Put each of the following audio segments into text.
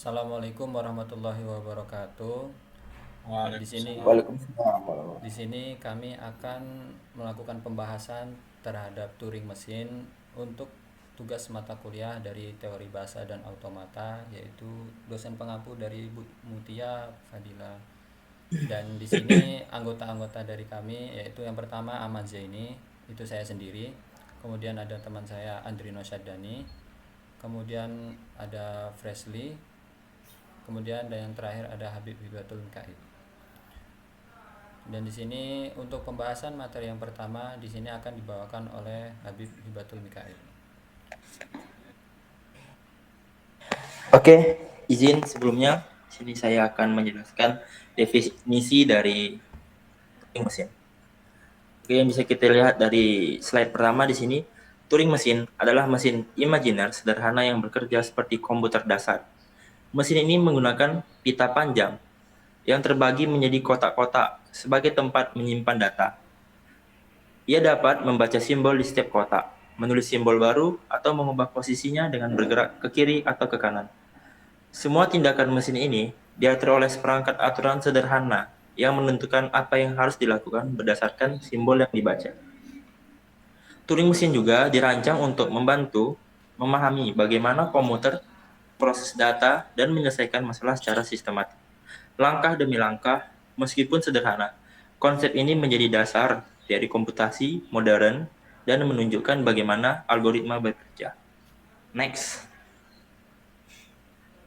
Assalamualaikum warahmatullahi wabarakatuh. Di sini Waalaikumsalam. Waalaikumsalam di warahmatullahi sini kami akan melakukan pembahasan terhadap Turing mesin untuk tugas mata kuliah dari teori bahasa dan automata, yaitu dosen pengampu dari Bu Mutia Fadila. Dan di sini anggota-anggota dari kami yaitu yang pertama Ahmad Zaini, itu saya sendiri. Kemudian ada teman saya Andrino Syadani. Kemudian ada Fresley. Kemudian dan yang terakhir ada Habib Hibatul Mikail. Dan di sini untuk pembahasan materi yang pertama di sini akan dibawakan oleh Habib Hibatul Mikail. Oke, izin sebelumnya, sini saya akan menjelaskan definisi dari Turing mesin. Oke, yang bisa kita lihat dari slide pertama di sini, Turing mesin adalah mesin imajiner sederhana yang bekerja seperti komputer dasar. Mesin ini menggunakan pita panjang yang terbagi menjadi kotak-kotak sebagai tempat menyimpan data. Ia dapat membaca simbol di setiap kotak, menulis simbol baru, atau mengubah posisinya dengan bergerak ke kiri atau ke kanan. Semua tindakan mesin ini diatur oleh seperangkat aturan sederhana yang menentukan apa yang harus dilakukan berdasarkan simbol yang dibaca. Turing mesin juga dirancang untuk membantu memahami bagaimana komputer proses data dan menyelesaikan masalah secara sistematik. Langkah demi langkah, meskipun sederhana, konsep ini menjadi dasar dari komputasi modern dan menunjukkan bagaimana algoritma bekerja. Next.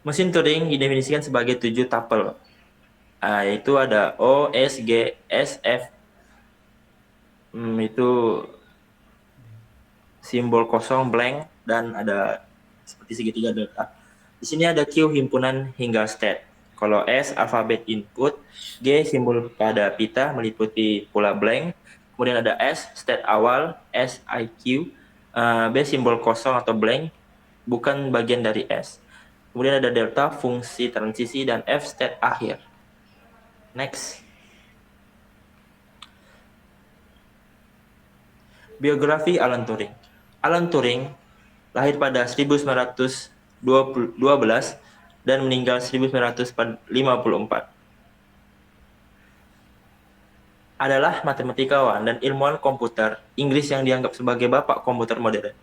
Mesin Turing didefinisikan sebagai 7 tupel, yaitu ada O, S, G, S, F. Itu simbol kosong, blank, dan ada seperti segitiga delta. Di sini ada Q himpunan hingga state. Kalau S alfabet input, G simbol pada pita meliputi pula blank. Kemudian ada S state awal, S IQ, B simbol kosong atau blank, bukan bagian dari S. Kemudian ada delta fungsi transisi dan F state akhir. Next. Biografi Alan Turing. Alan Turing lahir pada 1912 dan meninggal 1954. Adalah matematikawan dan ilmuwan komputer Inggris yang dianggap sebagai bapak komputer modern.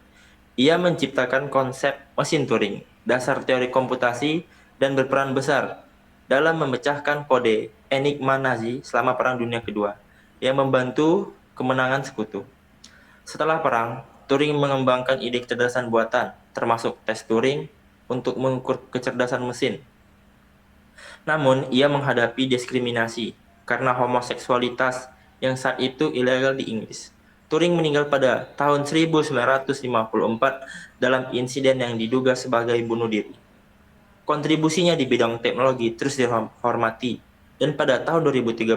Ia menciptakan konsep mesin Turing, dasar teori komputasi, dan berperan besar dalam memecahkan kode Enigma Nazi selama Perang Dunia Kedua, yang membantu kemenangan sekutu. Setelah perang, Turing mengembangkan ide kecerdasan buatan, termasuk tes Turing, untuk mengukur kecerdasan mesin. Namun, ia menghadapi diskriminasi karena homoseksualitas yang saat itu ilegal di Inggris. Turing meninggal pada tahun 1954 dalam insiden yang diduga sebagai bunuh diri. Kontribusinya di bidang teknologi terus dihormati, dan pada tahun 2013,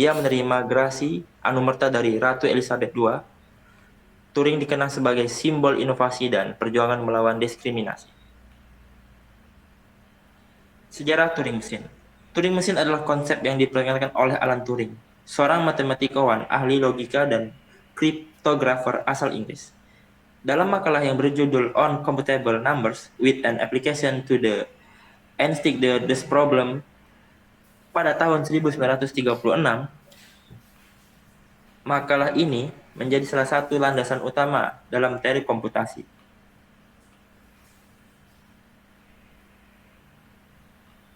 ia menerima gerasi anumerta dari Ratu Elizabeth II. Turing dikenal sebagai simbol inovasi dan perjuangan melawan diskriminasi. Sejarah Turing mesin. Turing mesin adalah konsep yang diperkenalkan oleh Alan Turing, seorang matematikawan, ahli logika, dan kriptografer asal Inggris. Dalam makalah yang berjudul On Computable Numbers with an Application to the Einstein this Problem pada tahun 1936, makalah ini menjadi salah satu landasan utama dalam teori komputasi.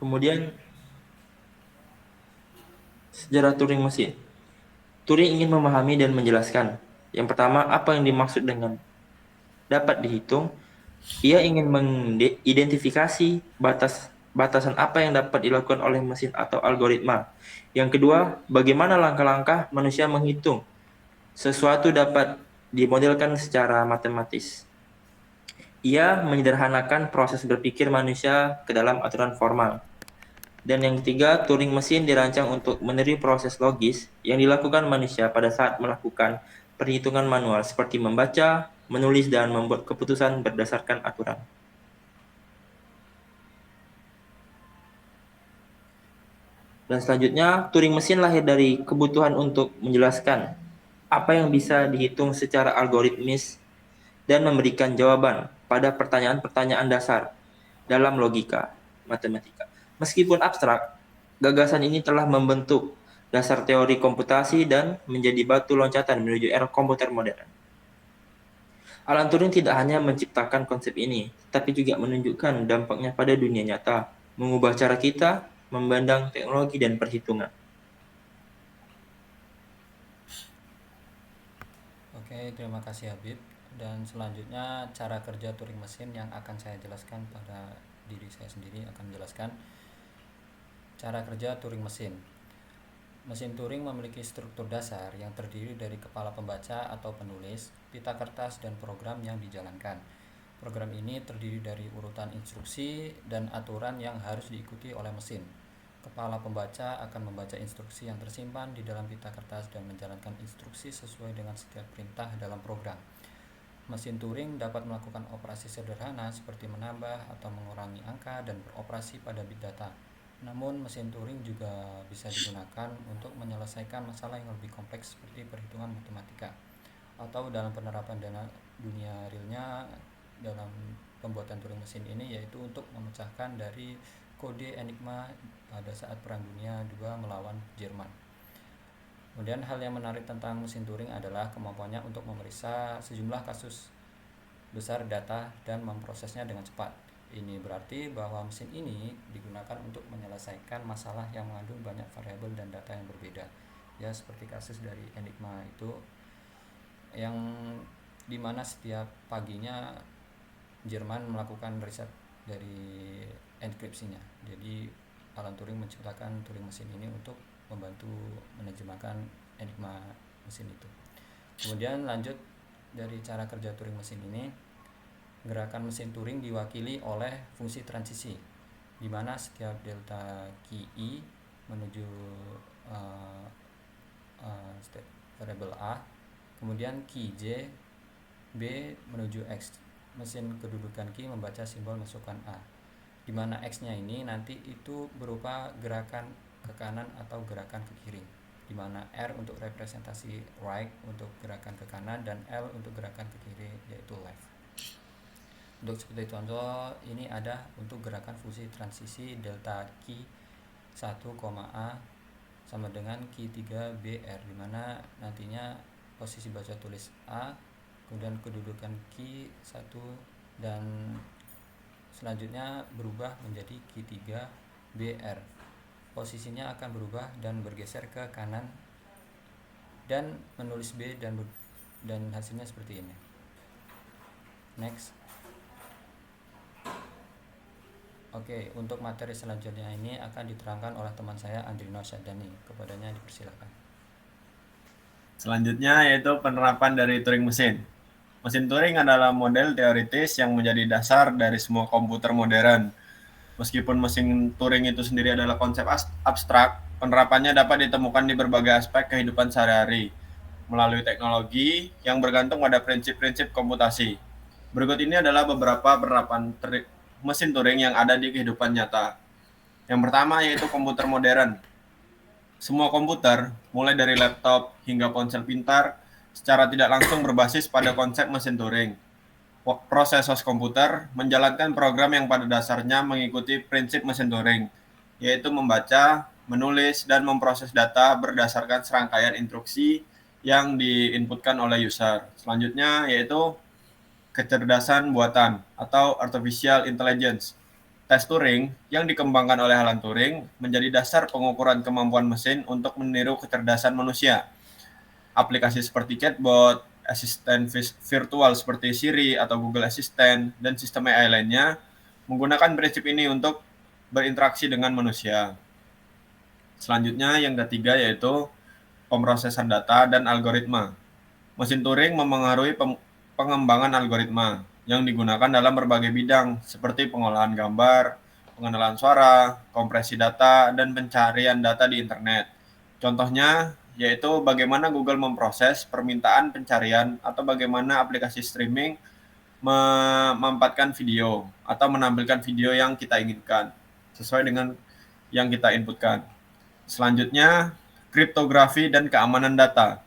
Kemudian, sejarah Turing mesin. Turing ingin memahami dan menjelaskan, yang pertama, apa yang dimaksud dengan dapat dihitung. Ia ingin mengidentifikasi batasan apa yang dapat dilakukan oleh mesin atau algoritma. Yang kedua, bagaimana langkah-langkah manusia menghitung sesuatu dapat dimodelkan secara matematis. Ia menyederhanakan proses berpikir manusia ke dalam aturan formal. Dan yang ketiga, Turing mesin dirancang untuk meniru proses logis yang dilakukan manusia pada saat melakukan perhitungan manual seperti membaca, menulis, dan membuat keputusan berdasarkan aturan. Dan selanjutnya, Turing mesin lahir dari kebutuhan untuk menjelaskan apa yang bisa dihitung secara algoritmis dan memberikan jawaban pada pertanyaan-pertanyaan dasar dalam logika. matematika. Meskipun abstrak, gagasan ini telah membentuk dasar teori komputasi dan menjadi batu loncatan menuju era komputer modern. Alan Turing tidak hanya menciptakan konsep ini, tapi juga menunjukkan dampaknya pada dunia nyata, mengubah cara kita memandang teknologi dan perhitungan. Oke, terima kasih Habib. Dan selanjutnya cara kerja Turing mesin yang akan saya jelaskan pada diri saya sendiri akan menjelaskan cara kerja Turing mesin. Mesin Turing memiliki struktur dasar yang terdiri dari kepala pembaca atau penulis, pita kertas, dan program yang dijalankan. Program ini terdiri dari urutan instruksi dan aturan yang harus diikuti oleh mesin. Kepala pembaca akan membaca instruksi yang tersimpan di dalam pita kertas dan menjalankan instruksi sesuai dengan setiap perintah dalam program. Mesin Turing dapat melakukan operasi sederhana seperti menambah atau mengurangi angka dan beroperasi pada bit data. Namun, mesin Turing juga bisa digunakan untuk menyelesaikan masalah yang lebih kompleks seperti perhitungan matematika. Atau dalam penerapan dunia realnya dalam pembuatan Turing mesin ini yaitu untuk memecahkan dari kode Enigma pada saat Perang Dunia II melawan Jerman. Kemudian hal yang menarik tentang mesin Turing adalah kemampuannya untuk memeriksa sejumlah kasus besar data dan memprosesnya dengan cepat. Ini berarti bahwa mesin ini digunakan untuk menyelesaikan masalah yang mengandung banyak variabel dan data yang berbeda. Ya, seperti kasus dari Enigma itu yang dimana setiap paginya Jerman melakukan riset dari enkripsinya. Jadi Alan Turing menciptakan Turing mesin ini untuk membantu menerjemahkan Enigma mesin itu. Kemudian lanjut dari cara kerja Turing mesin ini, gerakan mesin Turing diwakili oleh fungsi transisi, di mana setiap delta key I menuju variabel A, kemudian key J B menuju X. Mesin kedudukan key membaca simbol masukan A, di mana X-nya ini nanti itu berupa gerakan ke kanan atau gerakan ke kiri, di mana R untuk representasi right untuk gerakan ke kanan dan L untuk gerakan ke kiri yaitu left. Untuk seperti contoh ini ada untuk gerakan fungsi transisi delta key 1, A sama dengan key 3 BR, di mana nantinya posisi baca tulis A, kemudian kedudukan key 1 dan selanjutnya berubah menjadi key 3 BR. Posisinya akan berubah dan bergeser ke kanan dan menulis B dan hasilnya seperti ini. Next. Oke, untuk materi selanjutnya ini akan diterangkan oleh teman saya Andrino Syadani. Kepadanya dipersilakan. Selanjutnya yaitu penerapan dari Turing mesin. Mesin Turing adalah model teoritis yang menjadi dasar dari semua komputer modern. Meskipun mesin Turing itu sendiri adalah konsep abstrak, penerapannya dapat ditemukan di berbagai aspek kehidupan sehari-hari melalui teknologi yang bergantung pada prinsip-prinsip komputasi. Berikut ini adalah beberapa penerapan mesin Turing yang ada di kehidupan nyata. Yang pertama yaitu komputer modern. Semua komputer, mulai dari laptop hingga ponsel pintar, secara tidak langsung berbasis pada konsep mesin Turing. Prosesor komputer menjalankan program yang pada dasarnya mengikuti prinsip mesin Turing, yaitu membaca, menulis, dan memproses data berdasarkan serangkaian instruksi yang diinputkan oleh user. Selanjutnya yaitu kecerdasan buatan atau artificial intelligence. Tes Turing yang dikembangkan oleh Alan Turing menjadi dasar pengukuran kemampuan mesin untuk meniru kecerdasan manusia. Aplikasi seperti chatbot, asisten virtual seperti Siri atau Google Assistant, dan sistem AI lainnya menggunakan prinsip ini untuk berinteraksi dengan manusia. Selanjutnya yang ketiga yaitu pemrosesan data dan algoritma. Mesin Turing memengaruhi pengembangan algoritma yang digunakan dalam berbagai bidang seperti pengolahan gambar, pengenalan suara, kompresi data, dan pencarian data di internet. Contohnya yaitu bagaimana Google memproses permintaan pencarian atau bagaimana aplikasi streaming memanfaatkan video atau menampilkan video yang kita inginkan sesuai dengan yang kita inputkan. Selanjutnya, kriptografi dan keamanan data.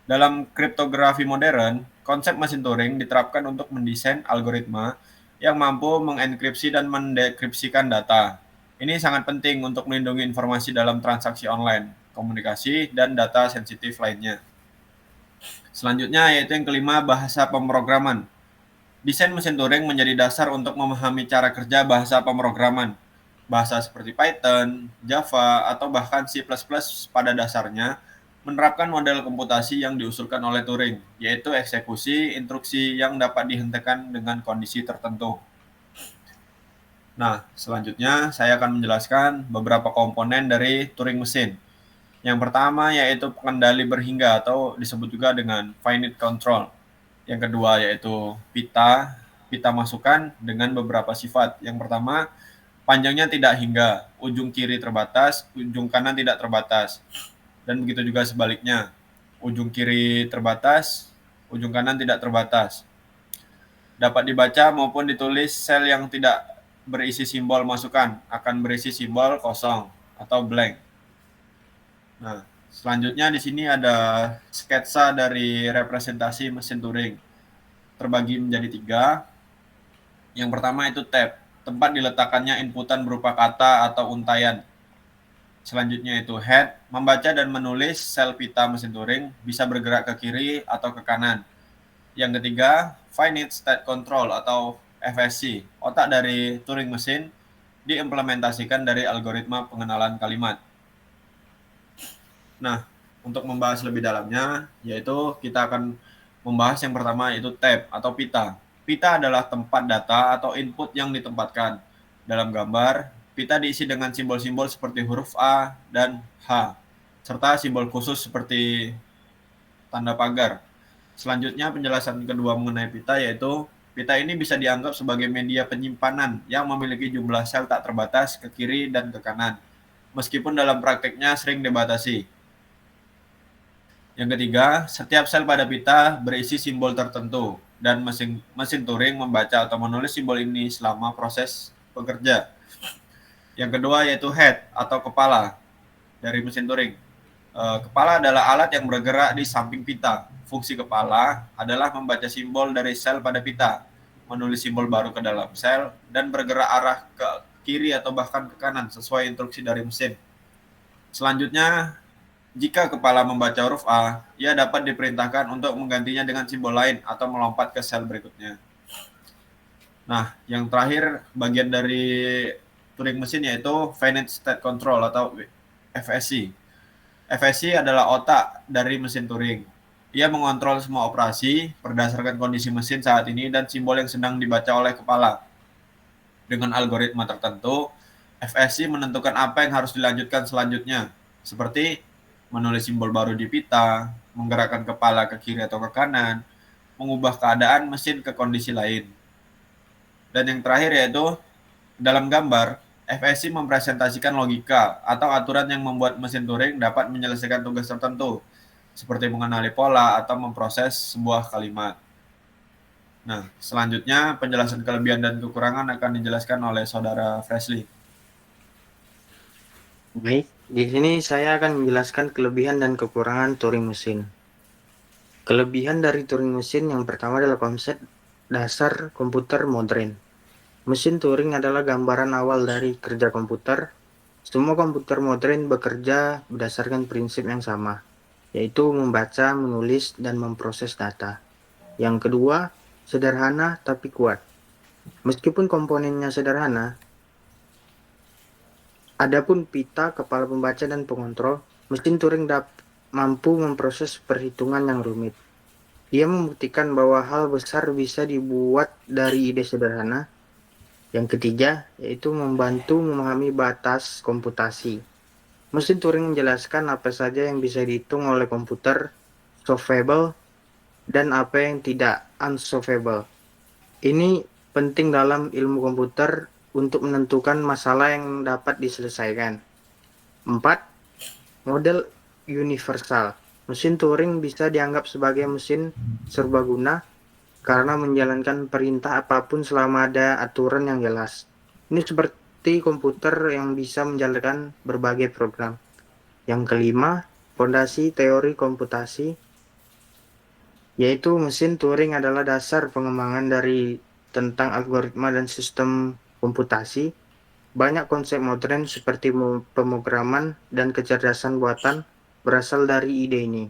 Dalam kriptografi modern, konsep mesin Turing diterapkan untuk mendesain algoritma yang mampu mengenkripsi dan mendekripsikan data. Ini sangat penting untuk melindungi informasi dalam transaksi online, komunikasi, dan data sensitif lainnya. Selanjutnya yaitu yang kelima, bahasa pemrograman. Desain mesin Turing menjadi dasar untuk memahami cara kerja bahasa pemrograman. Bahasa seperti Python, Java, atau bahkan C++ pada dasarnya menerapkan model komputasi yang diusulkan oleh Turing, yaitu eksekusi instruksi yang dapat dihentikan dengan kondisi tertentu. Nah, selanjutnya saya akan menjelaskan beberapa komponen dari Turing mesin. Yang pertama yaitu pengendali berhingga atau disebut juga dengan finite control. Yang kedua yaitu pita masukan dengan beberapa sifat. Yang pertama, panjangnya tidak hingga, ujung kiri terbatas, ujung kanan tidak terbatas. Dan begitu juga sebaliknya, ujung kiri terbatas, ujung kanan tidak terbatas. Dapat dibaca maupun ditulis sel yang tidak berisi simbol masukan akan berisi simbol kosong atau blank. Nah, selanjutnya di sini ada sketsa dari representasi mesin Turing. Terbagi menjadi 3. Yang pertama itu tab, tempat diletakkannya inputan berupa kata atau untaian. Selanjutnya itu head, membaca dan menulis sel pita mesin Turing bisa bergerak ke kiri atau ke kanan. Yang ketiga, finite state control atau FSC, otak dari Turing mesin diimplementasikan dari algoritma pengenalan kalimat. Nah, untuk membahas lebih dalamnya, yaitu kita akan membahas yang pertama yaitu tab atau pita. Pita adalah tempat data atau input yang ditempatkan. Dalam gambar, pita diisi dengan simbol-simbol seperti huruf A dan H, serta simbol khusus seperti tanda pagar. Selanjutnya penjelasan kedua mengenai pita yaitu pita ini bisa dianggap sebagai media penyimpanan yang memiliki jumlah sel tak terbatas ke kiri dan ke kanan, meskipun dalam prakteknya sering dibatasi. Yang ketiga, setiap sel pada pita berisi simbol tertentu dan mesin Turing membaca atau menulis simbol ini selama proses bekerja. Yang kedua yaitu head atau kepala dari mesin Turing. Kepala adalah alat yang bergerak di samping pita. Fungsi kepala adalah membaca simbol dari sel pada pita, menulis simbol baru ke dalam sel, dan bergerak arah ke kiri atau bahkan ke kanan sesuai instruksi dari mesin. Selanjutnya, jika kepala membaca huruf A, ia dapat diperintahkan untuk menggantinya dengan simbol lain atau melompat ke sel berikutnya. Nah, yang terakhir bagian dari Turing mesin yaitu Finite State Control atau FSC. FSC adalah otak dari mesin Turing. Ia mengontrol semua operasi berdasarkan kondisi mesin saat ini dan simbol yang sedang dibaca oleh kepala. Dengan algoritma tertentu, FSC menentukan apa yang harus dilanjutkan selanjutnya, seperti menulis simbol baru di pita, menggerakkan kepala ke kiri atau ke kanan, mengubah keadaan mesin ke kondisi lain. Dan yang terakhir yaitu, dalam gambar, FSC mempresentasikan logika atau aturan yang membuat mesin Turing dapat menyelesaikan tugas tertentu, seperti mengenali pola atau memproses sebuah kalimat. Nah, selanjutnya penjelasan kelebihan dan kekurangan akan dijelaskan oleh Saudara Fresley. Baik, di sini saya akan menjelaskan kelebihan dan kekurangan Turing mesin. Kelebihan dari Turing mesin yang pertama adalah konsep dasar komputer modern. Mesin Turing adalah gambaran awal dari kerja komputer. Semua komputer modern bekerja berdasarkan prinsip yang sama, yaitu membaca, menulis, dan memproses data. Yang kedua, sederhana tapi kuat. Meskipun komponennya sederhana, adapun pita, kepala pembaca, dan pengontrol, mesin Turing mampu memproses perhitungan yang rumit. Ia membuktikan bahwa hal besar bisa dibuat dari ide sederhana. Yang ketiga, yaitu membantu memahami batas komputasi. Mesin Turing menjelaskan apa saja yang bisa dihitung oleh komputer solvable dan apa yang tidak unsolvable. Ini penting dalam ilmu komputer untuk menentukan masalah yang dapat diselesaikan. 4. Model universal. Mesin Turing bisa dianggap sebagai mesin serbaguna karena menjalankan perintah apapun selama ada aturan yang jelas. Ini seperti komputer yang bisa menjalankan berbagai program. Yang kelima, fondasi teori komputasi, yaitu mesin Turing adalah dasar pengembangan dari tentang algoritma dan sistem komputasi. Banyak konsep modern seperti pemrograman dan kecerdasan buatan berasal dari ide ini.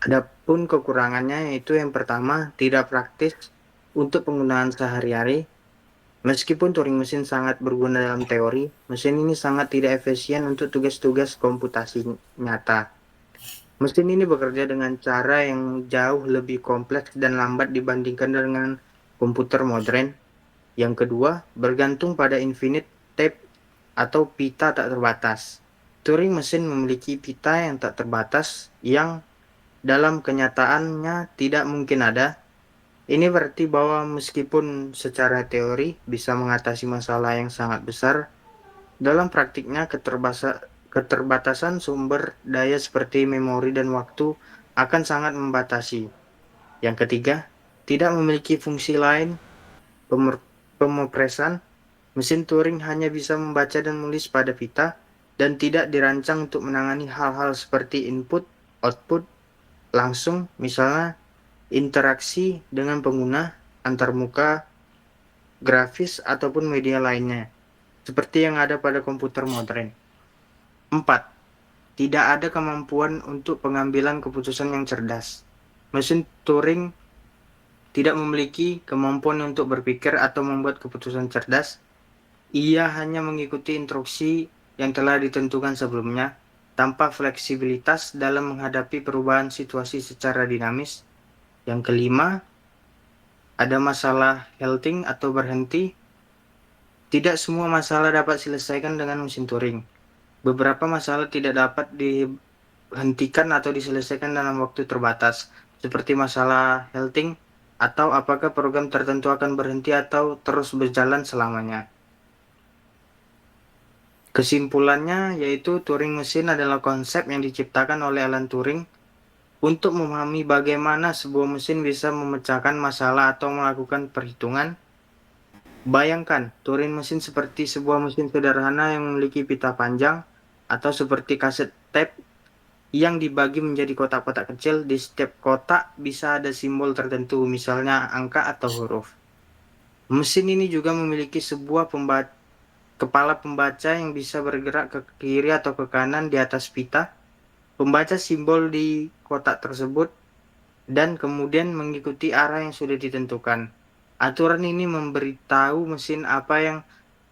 Adapun kekurangannya yaitu yang pertama, tidak praktis untuk penggunaan sehari-hari. Meskipun Turing mesin sangat berguna dalam teori, mesin ini sangat tidak efisien untuk tugas-tugas komputasi nyata. Mesin ini bekerja dengan cara yang jauh lebih kompleks dan lambat dibandingkan dengan komputer modern. Yang kedua, bergantung pada infinite tape atau pita tak terbatas. Turing mesin memiliki pita yang tak terbatas yang dalam kenyataannya tidak mungkin ada. Ini berarti bahwa meskipun secara teori bisa mengatasi masalah yang sangat besar, dalam praktiknya keterbatasan sumber daya seperti memori dan waktu akan sangat membatasi. Yang ketiga, tidak memiliki fungsi lain pemopresan. Mesin Turing hanya bisa membaca dan menulis pada pita dan tidak dirancang untuk menangani hal-hal seperti input, output, langsung, misalnya interaksi dengan pengguna, antarmuka, grafis, ataupun media lainnya, seperti yang ada pada komputer modern. 4. Tidak ada kemampuan untuk pengambilan keputusan yang cerdas. Mesin Turing tidak memiliki kemampuan untuk berpikir atau membuat keputusan cerdas. Ia hanya mengikuti instruksi yang telah ditentukan sebelumnya, tanpa fleksibilitas dalam menghadapi perubahan situasi secara dinamis. Yang kelima, ada masalah halting atau berhenti. Tidak semua masalah dapat diselesaikan dengan mesin Turing. Beberapa masalah tidak dapat dihentikan atau diselesaikan dalam waktu terbatas, seperti masalah halting atau apakah program tertentu akan berhenti atau terus berjalan selamanya. Kesimpulannya yaitu Turing mesin adalah konsep yang diciptakan oleh Alan Turing untuk memahami bagaimana sebuah mesin bisa memecahkan masalah atau melakukan perhitungan. Bayangkan, Turing mesin seperti sebuah mesin sederhana yang memiliki pita panjang atau seperti kaset tape yang dibagi menjadi kotak-kotak kecil. Di setiap kotak bisa ada simbol tertentu, misalnya angka atau huruf. Mesin ini juga memiliki sebuah kepala pembaca yang bisa bergerak ke kiri atau ke kanan di atas pita, membaca simbol di kotak tersebut, dan kemudian mengikuti arah yang sudah ditentukan. Aturan ini memberitahu mesin apa yang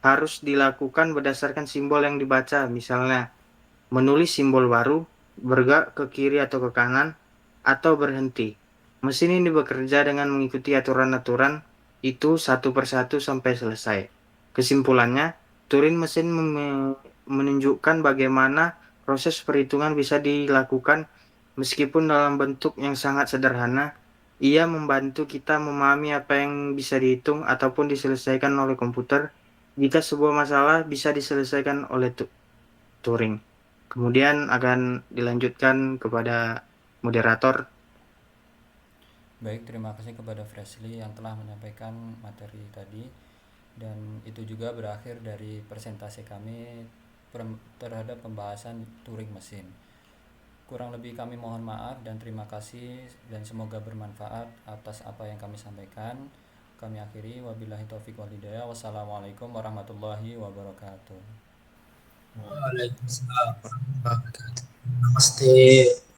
harus dilakukan berdasarkan simbol yang dibaca, misalnya menulis simbol baru, bergerak ke kiri atau ke kanan, atau berhenti. Mesin ini bekerja dengan mengikuti aturan-aturan itu satu persatu sampai selesai. Kesimpulannya, Turing mesin menunjukkan bagaimana proses perhitungan bisa dilakukan meskipun dalam bentuk yang sangat sederhana. Ia membantu kita memahami apa yang bisa dihitung ataupun diselesaikan oleh komputer jika sebuah masalah bisa diselesaikan oleh Turing. Kemudian akan dilanjutkan kepada moderator. Baik, terima kasih kepada Freshly yang telah menyampaikan materi tadi, dan itu juga berakhir dari presentasi kami terhadap pembahasan Turing mesin. Kurang lebih kami mohon maaf dan terima kasih, dan semoga bermanfaat atas apa yang kami sampaikan. Kami akhiri, wabillahi taufiq wal hidayah. Wassalamualaikum warahmatullahi wabarakatuh. Waalaikumsalam warahmatullahi wabarakatuh. Namaste.